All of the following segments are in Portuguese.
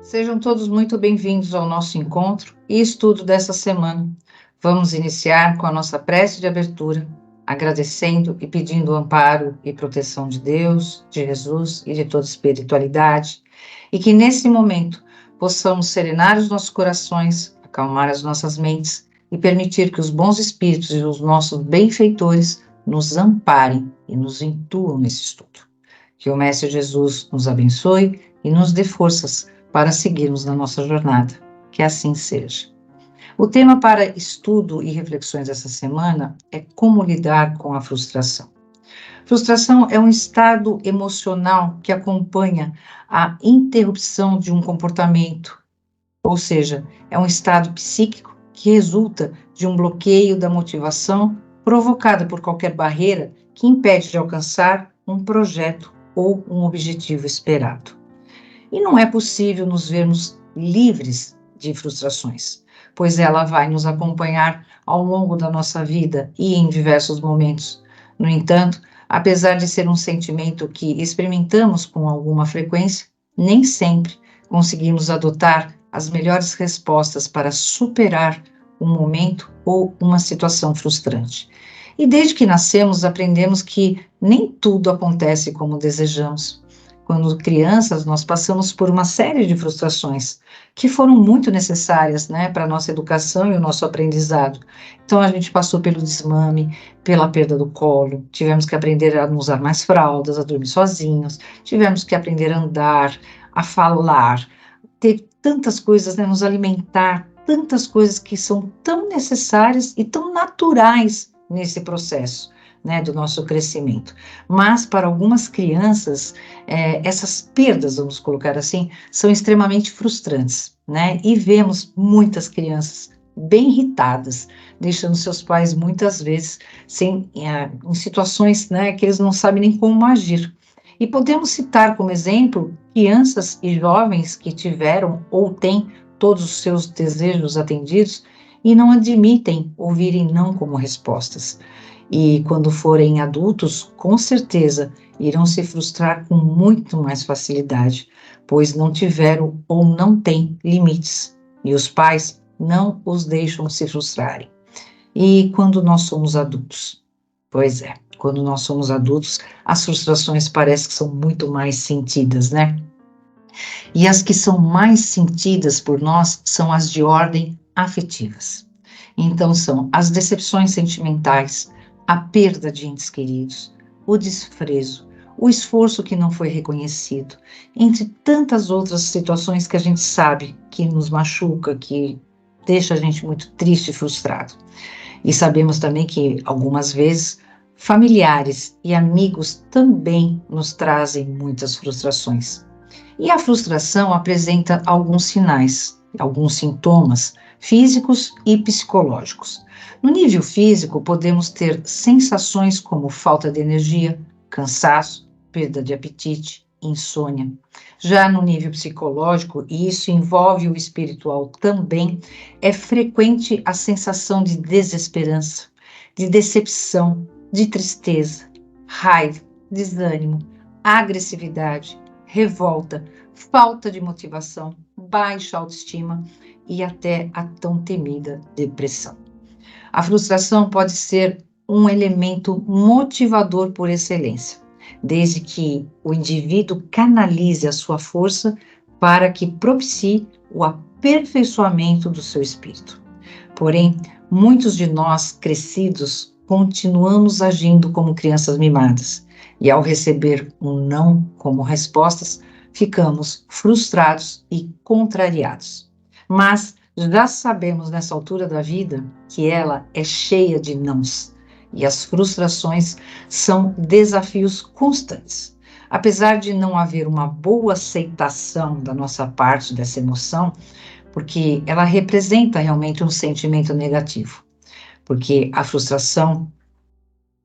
Sejam todos muito bem-vindos ao nosso encontro e estudo dessa semana. Vamos iniciar com a nossa prece de abertura, agradecendo e pedindo o amparo e proteção de Deus, de Jesus e de toda espiritualidade, e que nesse momento possamos serenar os nossos corações, acalmar as nossas mentes e permitir que os bons espíritos e os nossos benfeitores nos amparem e nos intuam nesse estudo. Que o Mestre Jesus nos abençoe e nos dê forças para seguirmos na nossa jornada. Que assim seja. O tema para estudo e reflexões essa semana é como lidar com a frustração. Frustração é um estado emocional que acompanha a interrupção de um comportamento, ou seja, é um estado psíquico que resulta de um bloqueio da motivação provocada por qualquer barreira que impede de alcançar um projeto ou um objetivo esperado. E não é possível nos vermos livres de frustrações, pois ela vai nos acompanhar ao longo da nossa vida e em diversos momentos. No entanto, apesar de ser um sentimento que experimentamos com alguma frequência, nem sempre conseguimos adotar as melhores respostas para superar um momento ou uma situação frustrante. E desde que nascemos, aprendemos que nem tudo acontece como desejamos. Quando crianças, nós passamos por uma série de frustrações que foram muito necessárias, para a nossa educação e o nosso aprendizado. Então, a gente passou pelo desmame, pela perda do colo, tivemos que aprender a não usar mais fraldas, a dormir sozinhos, tivemos que aprender a andar, a falar, ter tantas coisas, nos alimentar, tantas coisas que são tão necessárias e tão naturais nesse processo, do nosso crescimento. Mas para algumas crianças, essas perdas, vamos colocar assim, são extremamente frustrantes, e vemos muitas crianças bem irritadas, deixando seus pais muitas vezes em situações, que eles não sabem nem como agir. E podemos citar como exemplo crianças e jovens que tiveram ou têm todos os seus desejos atendidos e não admitem ouvirem não como respostas. E quando forem adultos, com certeza irão se frustrar com muito mais facilidade, pois não tiveram ou não têm limites, e os pais não os deixam se frustrarem. E quando nós somos adultos? Pois é, quando nós somos adultos, as frustrações parecem que são muito mais sentidas, E as que são mais sentidas por nós são as de ordem afetivas. Então são as decepções sentimentais, a perda de entes queridos, o desprezo, o esforço que não foi reconhecido, entre tantas outras situações que a gente sabe que nos machuca, que deixa a gente muito triste e frustrado. E sabemos também que, algumas vezes, familiares e amigos também nos trazem muitas frustrações. E a frustração apresenta alguns sinais, alguns sintomas físicos e psicológicos. No nível físico, podemos ter sensações como falta de energia, cansaço, perda de apetite, insônia. Já no nível psicológico, e isso envolve o espiritual também, é frequente a sensação de desesperança, de decepção, de tristeza, raiva, desânimo, agressividade, revolta, falta de motivação, baixa autoestima e até a tão temida depressão. A frustração pode ser um elemento motivador por excelência, desde que o indivíduo canalize a sua força para que propicie o aperfeiçoamento do seu espírito. Porém, muitos de nós crescidos continuamos agindo como crianças mimadas, e ao receber um não como respostas, ficamos frustrados e contrariados. Mas já sabemos nessa altura da vida que ela é cheia de nãos, e as frustrações são desafios constantes. Apesar de não haver uma boa aceitação da nossa parte dessa emoção, porque ela representa realmente um sentimento negativo. Porque a frustração,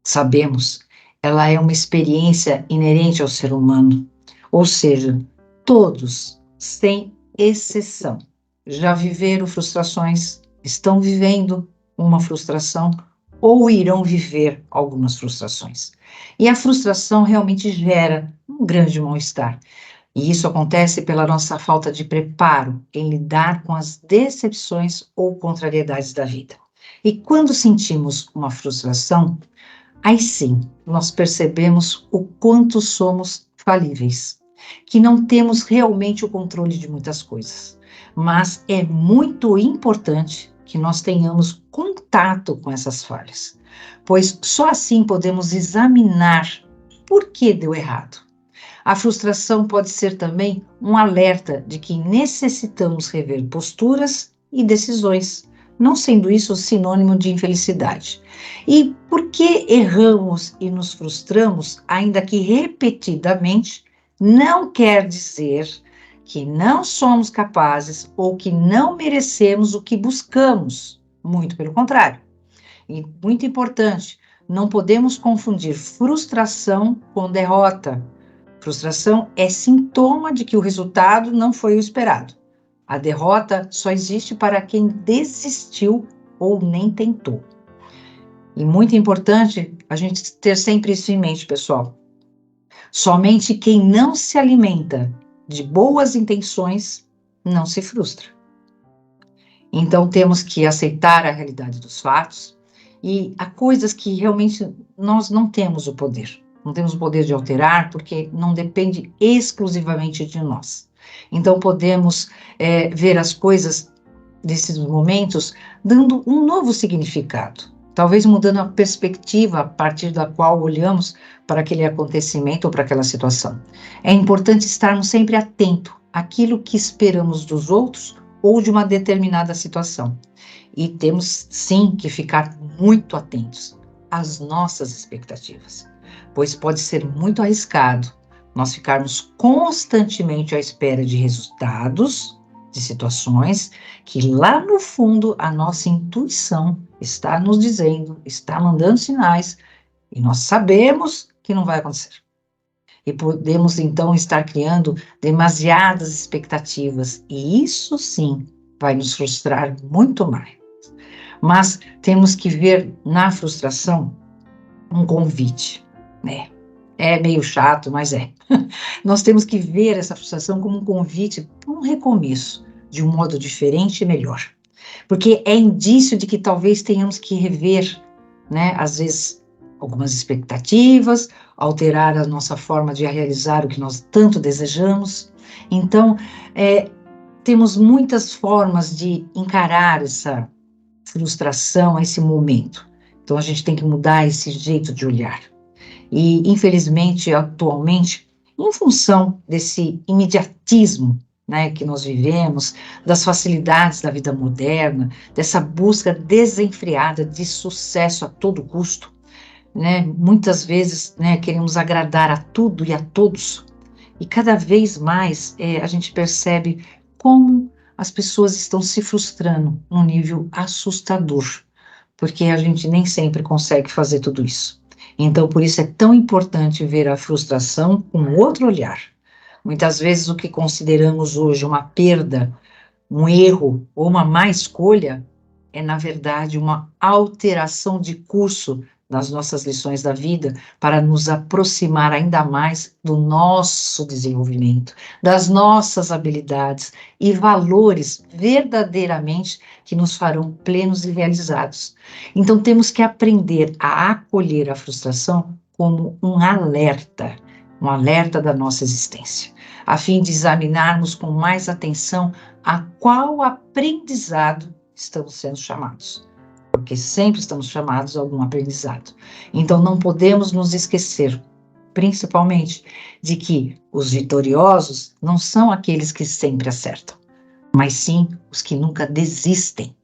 sabemos, ela é uma experiência inerente ao ser humano. Ou seja, todos, sem exceção, já viveram frustrações, estão vivendo uma frustração ou irão viver algumas frustrações. E a frustração realmente gera um grande mal-estar. E isso acontece pela nossa falta de preparo em lidar com as decepções ou contrariedades da vida. E quando sentimos uma frustração, aí sim, nós percebemos o quanto somos falíveis, que não temos realmente o controle de muitas coisas. Mas é muito importante que nós tenhamos contato com essas falhas, pois só assim podemos examinar por que deu errado. A frustração pode ser também um alerta de que necessitamos rever posturas e decisões, não sendo isso sinônimo de infelicidade. E por que erramos e nos frustramos, ainda que repetidamente, não quer dizer que não somos capazes ou que não merecemos o que buscamos. Muito pelo contrário. E muito importante, não podemos confundir frustração com derrota. Frustração é sintoma de que o resultado não foi o esperado. A derrota só existe para quem desistiu ou nem tentou. E muito importante a gente ter sempre isso em mente, pessoal. Somente quem não se alimenta de boas intenções não se frustra. Então temos que aceitar a realidade dos fatos e há coisas que realmente nós não temos o poder. Não temos o poder de alterar porque não depende exclusivamente de nós. Então podemos ver as coisas desses momentos dando um novo significado. Talvez mudando a perspectiva a partir da qual olhamos para aquele acontecimento ou para aquela situação. É importante estarmos sempre atentos àquilo que esperamos dos outros ou de uma determinada situação. E temos, sim, que ficar muito atentos às nossas expectativas, pois pode ser muito arriscado nós ficarmos constantemente à espera de resultados, de situações que lá no fundo a nossa intuição está nos dizendo, está mandando sinais, e nós sabemos que não vai acontecer. E podemos então estar criando demasiadas expectativas, e isso sim vai nos frustrar muito mais. Mas temos que ver na frustração um convite, né? É meio chato, mas é. Nós temos que ver essa frustração como um convite para um recomeço, de um modo diferente e melhor. Porque é indício de que talvez tenhamos que rever, né, às vezes, algumas expectativas, alterar a nossa forma de realizar o que nós tanto desejamos. Então, temos muitas formas de encarar essa frustração, esse momento. Então, a gente tem que mudar esse jeito de olhar. E, infelizmente, atualmente, em função desse imediatismo, né, que nós vivemos, das facilidades da vida moderna, dessa busca desenfreada de sucesso a todo custo, né, muitas vezes, né, queremos agradar a tudo e a todos, e cada vez mais a gente percebe como as pessoas estão se frustrando num nível assustador, porque a gente nem sempre consegue fazer tudo isso. Então, por isso é tão importante ver a frustração com outro olhar. Muitas vezes o que consideramos hoje uma perda, um erro ou uma má escolha é, na verdade, uma alteração de curso nas nossas lições da vida para nos aproximar ainda mais do nosso desenvolvimento, das nossas habilidades e valores verdadeiramente que nos farão plenos e realizados. Então, temos que aprender a acolher a frustração como um alerta da nossa existência, a fim de examinarmos com mais atenção a qual aprendizado estamos sendo chamados, porque sempre estamos chamados a algum aprendizado. Então não podemos nos esquecer, principalmente, de que os vitoriosos não são aqueles que sempre acertam, mas sim os que nunca desistem.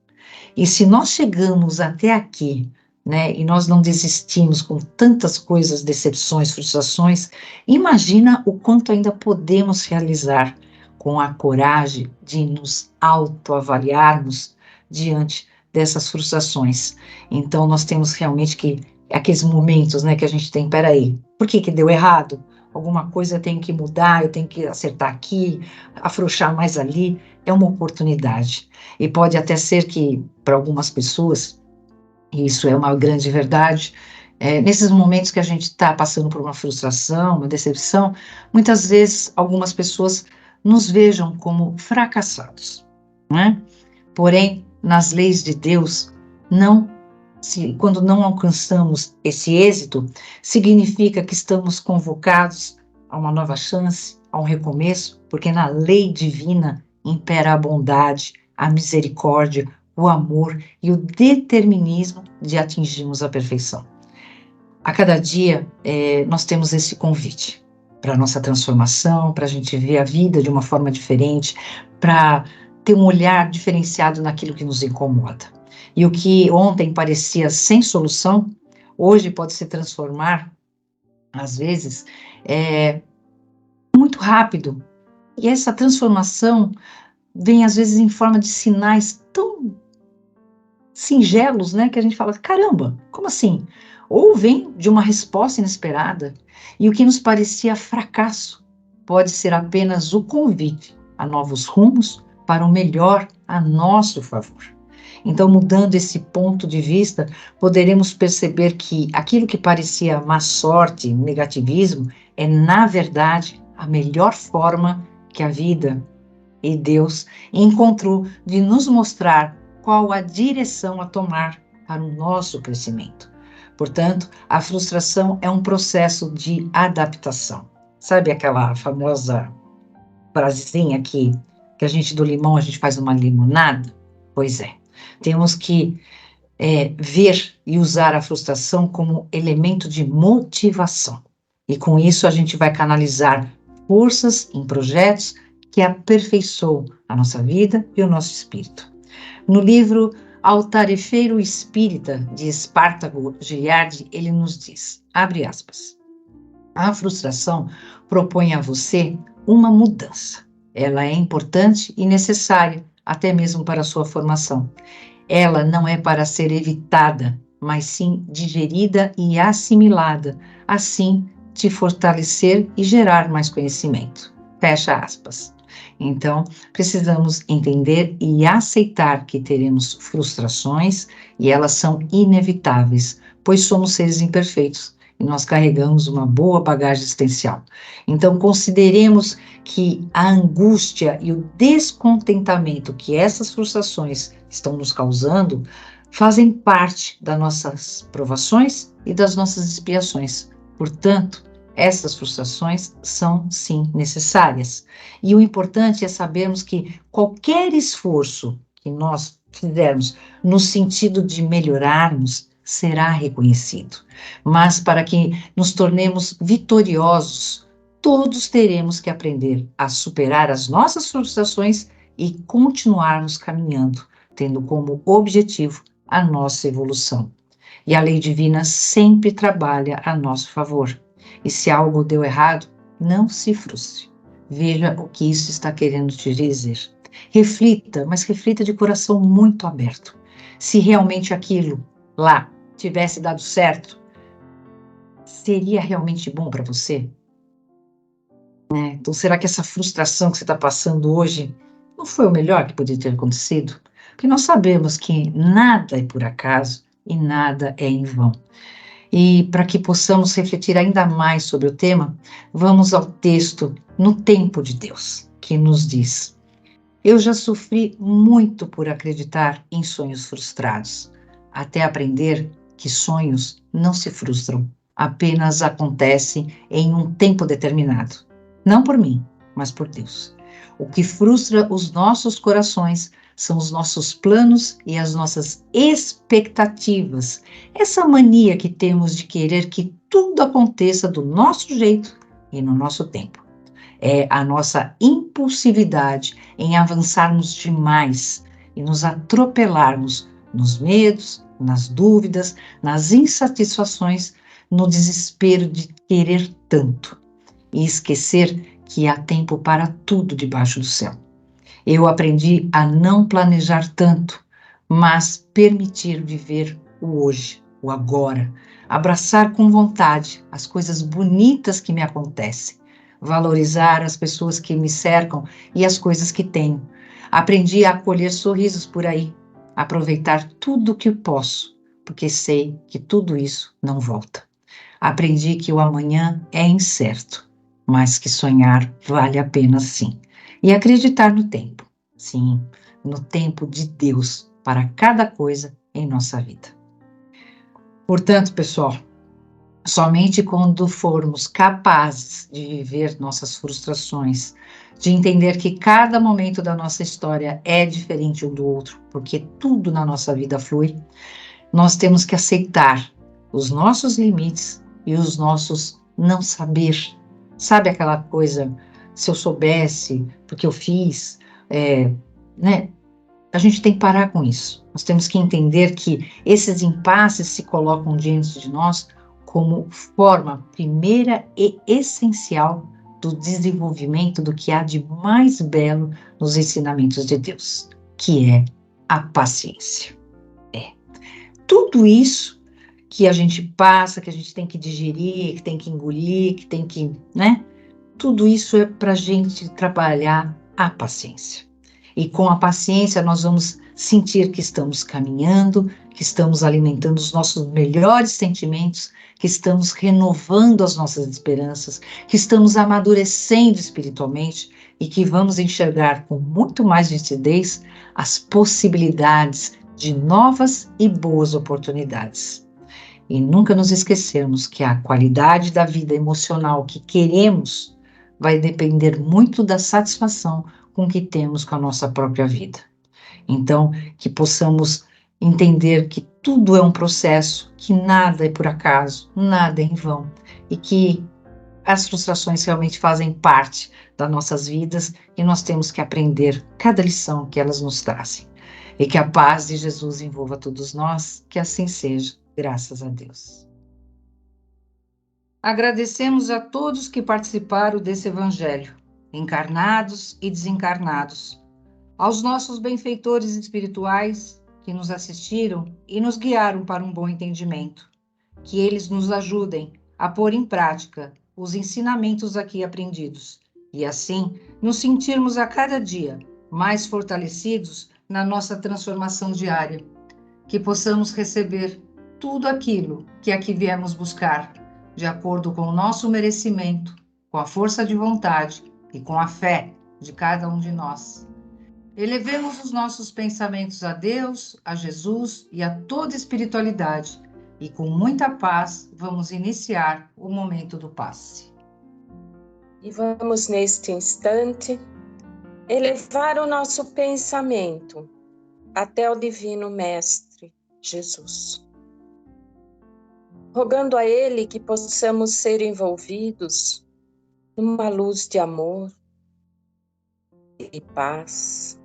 E se nós chegamos até aqui, né, e nós não desistimos com tantas coisas, decepções, frustrações, imagina o quanto ainda podemos realizar com a coragem de nos autoavaliarmos diante dessas frustrações. Então, nós temos realmente que, aqueles momentos, né, que a gente tem, peraí, por que deu errado? Alguma coisa eu tenho que mudar, eu tenho que acertar aqui, afrouxar mais ali, é uma oportunidade. E pode até ser que, para algumas pessoas, e isso é uma grande verdade, Nesses momentos que a gente está passando por uma frustração, uma decepção, muitas vezes algumas pessoas nos vejam como fracassados, né? Porém, nas leis de Deus, quando não alcançamos esse êxito, significa que estamos convocados a uma nova chance, a um recomeço, porque na lei divina impera a bondade, a misericórdia, o amor e o determinismo de atingirmos a perfeição. A cada dia, nós temos esse convite para a nossa transformação, para a gente ver a vida de uma forma diferente, para ter um olhar diferenciado naquilo que nos incomoda. E o que ontem parecia sem solução, hoje pode se transformar, às vezes, muito rápido. E essa transformação vem, às vezes, em forma de sinais tão singelos, né, que a gente fala, caramba, como assim? Ou vem de uma resposta inesperada, e o que nos parecia fracasso pode ser apenas o convite a novos rumos para o melhor a nosso favor. Então, mudando esse ponto de vista, poderemos perceber que aquilo que parecia má sorte, negativismo, é, na verdade, a melhor forma que a vida e Deus encontrou de nos mostrar qual a direção a tomar para o nosso crescimento. Portanto, a frustração é um processo de adaptação. Sabe aquela famosa frasezinha que a gente do limão, a gente faz uma limonada? Pois é, temos que ver e usar a frustração como elemento de motivação. E com isso a gente vai canalizar forças em projetos que aperfeiçoam a nossa vida e o nosso espírito. No livro Altarefeiro Espírita, de Espartago Giliardi, ele nos diz, abre aspas, a frustração propõe a você uma mudança. Ela é importante e necessária, até mesmo para a sua formação. Ela não é para ser evitada, mas sim digerida e assimilada, assim te fortalecer e gerar mais conhecimento. Fecha aspas. Então, precisamos entender e aceitar que teremos frustrações e elas são inevitáveis, pois somos seres imperfeitos e nós carregamos uma boa bagagem existencial. Então, consideremos que a angústia e o descontentamento que essas frustrações estão nos causando fazem parte das nossas provações e das nossas expiações. Portanto, essas frustrações são, sim, necessárias. E o importante é sabermos que qualquer esforço que nós fizermos no sentido de melhorarmos será reconhecido. Mas para que nos tornemos vitoriosos, todos teremos que aprender a superar as nossas frustrações e continuarmos caminhando, tendo como objetivo a nossa evolução. E a lei divina sempre trabalha a nosso favor. E se algo deu errado, não se frustre. Veja o que isso está querendo te dizer. Reflita, mas reflita de coração muito aberto. Se realmente aquilo lá tivesse dado certo, seria realmente bom para você? Então, será que essa frustração que você está passando hoje não foi o melhor que podia ter acontecido? Porque nós sabemos que nada é por acaso e nada é em vão. E para que possamos refletir ainda mais sobre o tema, vamos ao texto No Tempo de Deus, que nos diz: eu já sofri muito por acreditar em sonhos frustrados, até aprender que sonhos não se frustram, apenas acontecem em um tempo determinado. Não por mim, mas por Deus. O que frustra os nossos corações são os nossos planos e as nossas expectativas. Essa mania que temos de querer que tudo aconteça do nosso jeito e no nosso tempo. É a nossa impulsividade em avançarmos demais e nos atropelarmos nos medos, nas dúvidas, nas insatisfações, no desespero de querer tanto e esquecer que há tempo para tudo debaixo do céu. Eu aprendi a não planejar tanto, mas permitir viver o hoje, o agora, abraçar com vontade as coisas bonitas que me acontecem, valorizar as pessoas que me cercam e as coisas que tenho. Aprendi a colher sorrisos por aí, aproveitar tudo o que posso, porque sei que tudo isso não volta. Aprendi que o amanhã é incerto, mas que sonhar vale a pena sim. E acreditar no tempo, sim, no tempo de Deus para cada coisa em nossa vida. Portanto, pessoal, somente quando formos capazes de viver nossas frustrações, de entender que cada momento da nossa história é diferente um do outro, porque tudo na nossa vida flui, nós temos que aceitar os nossos limites e os nossos não saber. Sabe aquela coisa, se eu soubesse, porque eu fiz, né? A gente tem que parar com isso. Nós temos que entender que esses impasses se colocam diante de nós como forma primeira e essencial do desenvolvimento do que há de mais belo nos ensinamentos de Deus, que é a paciência. Tudo isso que a gente passa, que a gente tem que digerir, que tem que engolir, que tem que, né? Tudo isso é para a gente trabalhar a paciência. E com a paciência nós vamos sentir que estamos caminhando, que estamos alimentando os nossos melhores sentimentos, que estamos renovando as nossas esperanças, que estamos amadurecendo espiritualmente e que vamos enxergar com muito mais nitidez as possibilidades de novas e boas oportunidades. E nunca nos esquecermos que a qualidade da vida emocional que queremos vai depender muito da satisfação com que temos com a nossa própria vida. Então, que possamos entender que tudo é um processo, que nada é por acaso, nada é em vão, e que as frustrações realmente fazem parte das nossas vidas e nós temos que aprender cada lição que elas nos trazem. E que a paz de Jesus envolva todos nós, que assim seja, graças a Deus. Agradecemos a todos que participaram desse evangelho, encarnados e desencarnados, aos nossos benfeitores espirituais que nos assistiram e nos guiaram para um bom entendimento, que eles nos ajudem a pôr em prática os ensinamentos aqui aprendidos e assim nos sentirmos a cada dia mais fortalecidos na nossa transformação diária, que possamos receber tudo aquilo que aqui viemos buscar, de acordo com o nosso merecimento, com a força de vontade e com a fé de cada um de nós. Elevemos os nossos pensamentos a Deus, a Jesus e a toda espiritualidade, e com muita paz vamos iniciar o momento do passe. E vamos, neste instante, elevar o nosso pensamento até o Divino Mestre Jesus, rogando a Ele que possamos ser envolvidos numa luz de amor e paz,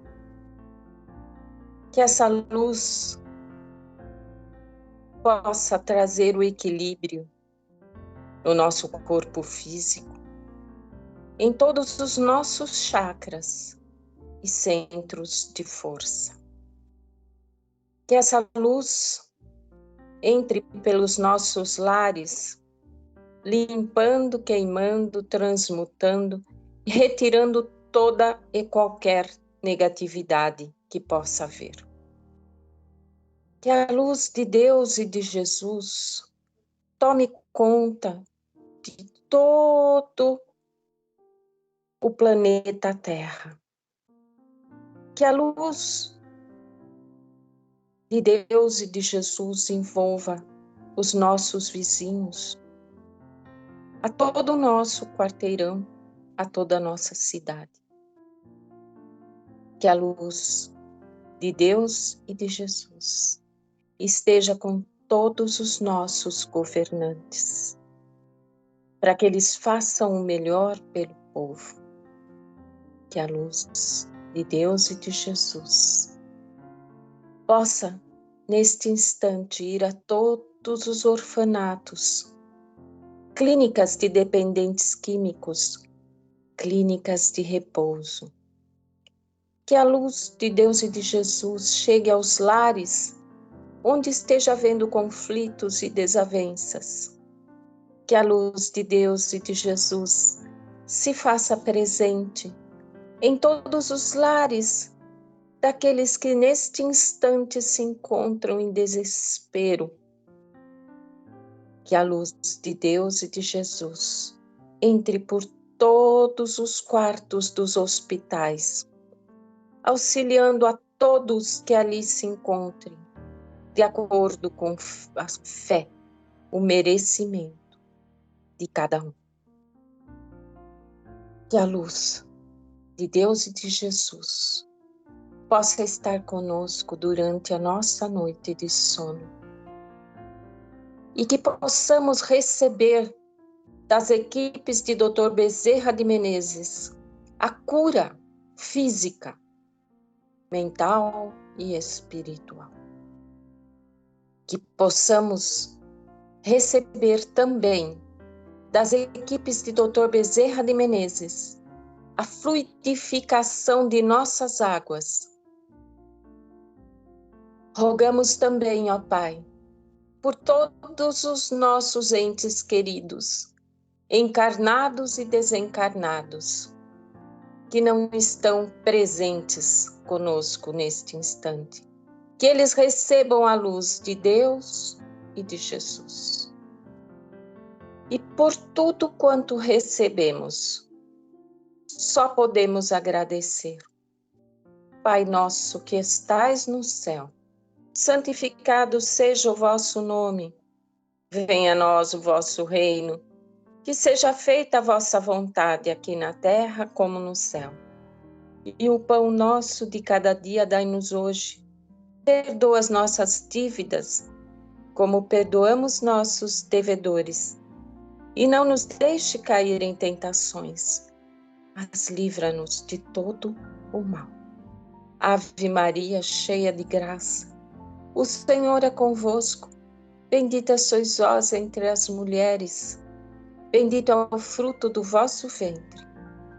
que essa luz possa trazer o equilíbrio no nosso corpo físico, em todos os nossos chakras e centros de força. Que essa luz entre pelos nossos lares, limpando, queimando, transmutando e retirando toda e qualquer negatividade que possa haver. Que a luz de Deus e de Jesus tome conta de todo o planeta Terra. Que a luz de Deus e de Jesus envolva os nossos vizinhos, a todo o nosso quarteirão, a toda a nossa cidade. Que a luz de Deus e de Jesus esteja com todos os nossos governantes, para que eles façam o melhor pelo povo. Que a luz de Deus e de Jesus possa, neste instante, ir a todos os orfanatos, clínicas de dependentes químicos, clínicas de repouso. Que a luz de Deus e de Jesus chegue aos lares onde esteja havendo conflitos e desavenças. Que a luz de Deus e de Jesus se faça presente em todos os lares daqueles que neste instante se encontram em desespero. Que a luz de Deus e de Jesus entre por todos os quartos dos hospitais, auxiliando a todos que ali se encontrem, de acordo com a fé, o merecimento de cada um. Que a luz de Deus e de Jesus possa estar conosco durante a nossa noite de sono e que possamos receber das equipes de Dr. Bezerra de Menezes a cura física, mental e espiritual. Que possamos receber também das equipes de Dr. Bezerra de Menezes a fluidificação de nossas águas. Rogamos também, ó Pai, por todos os nossos entes queridos, encarnados e desencarnados, que não estão presentes conosco neste instante, que eles recebam a luz de Deus e de Jesus. E por tudo quanto recebemos, só podemos agradecer. Pai nosso que estais no céu, santificado seja o vosso nome. Venha a nós o vosso reino. Que seja feita a vossa vontade aqui na terra como no céu. E o pão nosso de cada dia dai-nos hoje. Perdoa as nossas dívidas, como perdoamos nossos devedores. E não nos deixe cair em tentações, mas livra-nos de todo o mal. Ave Maria, cheia de graça, o Senhor é convosco. Bendita sois vós entre as mulheres. Bendito é o fruto do vosso ventre,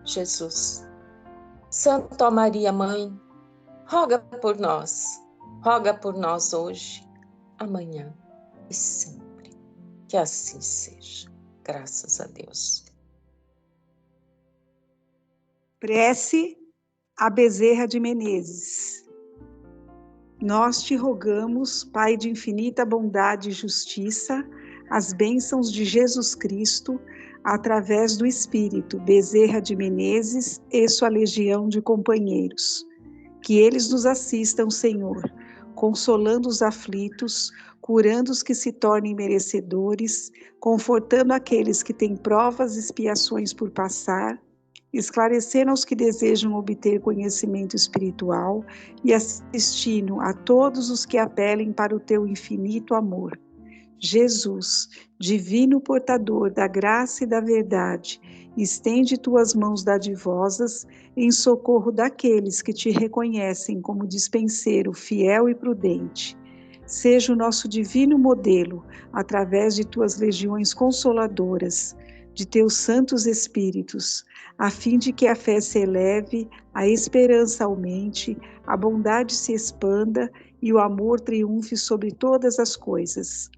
Jesus. Santa Maria, Mãe, roga por nós hoje, amanhã e sempre. Que assim seja. Graças a Deus. Prece a Bezerra de Menezes. Nós te rogamos, Pai de infinita bondade e justiça, as bênçãos de Jesus Cristo, através do Espírito Bezerra de Menezes e sua legião de companheiros. Que eles nos assistam, Senhor, consolando os aflitos, curando os que se tornem merecedores, confortando aqueles que têm provas e expiações por passar, esclarecendo aos que desejam obter conhecimento espiritual e assistindo a todos os que apelem para o teu infinito amor. Jesus, divino portador da graça e da verdade, estende tuas mãos dadivosas em socorro daqueles que te reconhecem como dispenseiro fiel e prudente. Seja o nosso divino modelo, através de tuas legiões consoladoras, de teus santos espíritos, a fim de que a fé se eleve, a esperança aumente, a bondade se expanda e o amor triunfe sobre todas as coisas.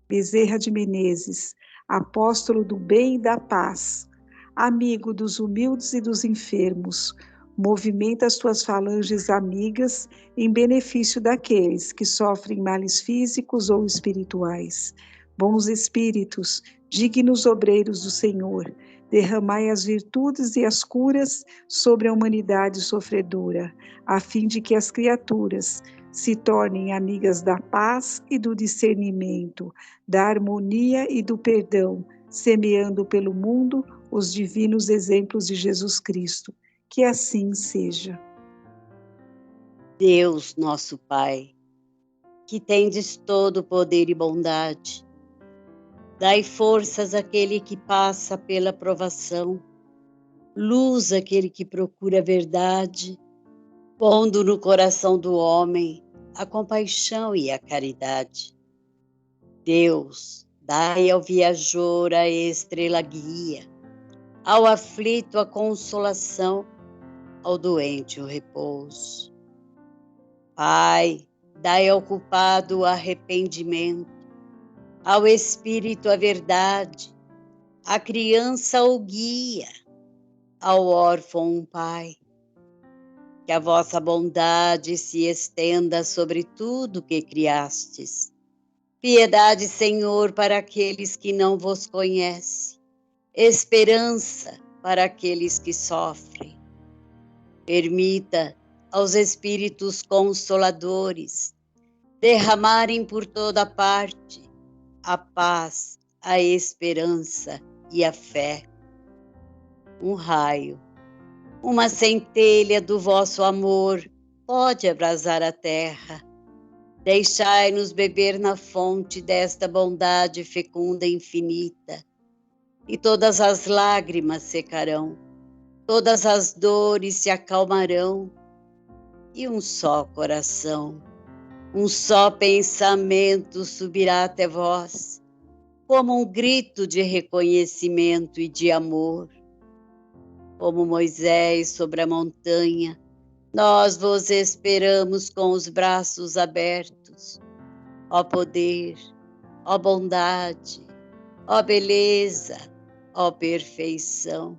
Bezerra de Menezes, apóstolo do bem e da paz, amigo dos humildes e dos enfermos, movimenta as tuas falanges amigas em benefício daqueles que sofrem males físicos ou espirituais. Bons espíritos, dignos obreiros do Senhor, derramai as virtudes e as curas sobre a humanidade sofredora, a fim de que as criaturas se tornem amigas da paz e do discernimento, da harmonia e do perdão, semeando pelo mundo os divinos exemplos de Jesus Cristo. Que assim seja. Deus, nosso Pai, que tendes todo poder e bondade, dai forças àquele que passa pela provação, luz àquele que procura a verdade, pondo no coração do homem a compaixão e a caridade. Deus, dai ao viajor a estrela guia, ao aflito a consolação, ao doente o repouso. Pai, dai ao culpado o arrependimento, ao espírito a verdade, à criança o guia, ao órfão um pai. Que a vossa bondade se estenda sobre tudo que criastes. Piedade, Senhor, para aqueles que não vos conhecem. Esperança para aqueles que sofrem. Permita aos Espíritos Consoladores derramarem por toda parte a paz, a esperança e a fé. Um raio, uma centelha do vosso amor pode abrasar a terra. Deixai-nos beber na fonte desta bondade fecunda e infinita, e todas as lágrimas secarão, todas as dores se acalmarão, e um só coração, um só pensamento subirá até vós, como um grito de reconhecimento e de amor. Como Moisés sobre a montanha, nós vos esperamos com os braços abertos. Ó poder, ó bondade, ó beleza, ó perfeição.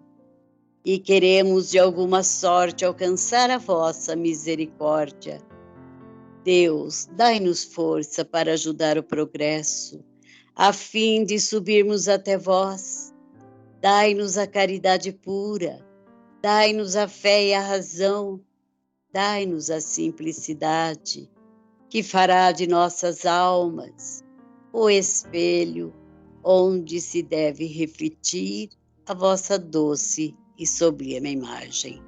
E queremos de alguma sorte alcançar a vossa misericórdia. Deus, dai-nos força para ajudar o progresso, a fim de subirmos até vós. Dai-nos a caridade pura, dai-nos a fé e a razão, dai-nos a simplicidade, que fará de nossas almas o espelho onde se deve refletir a vossa doce e sublime imagem.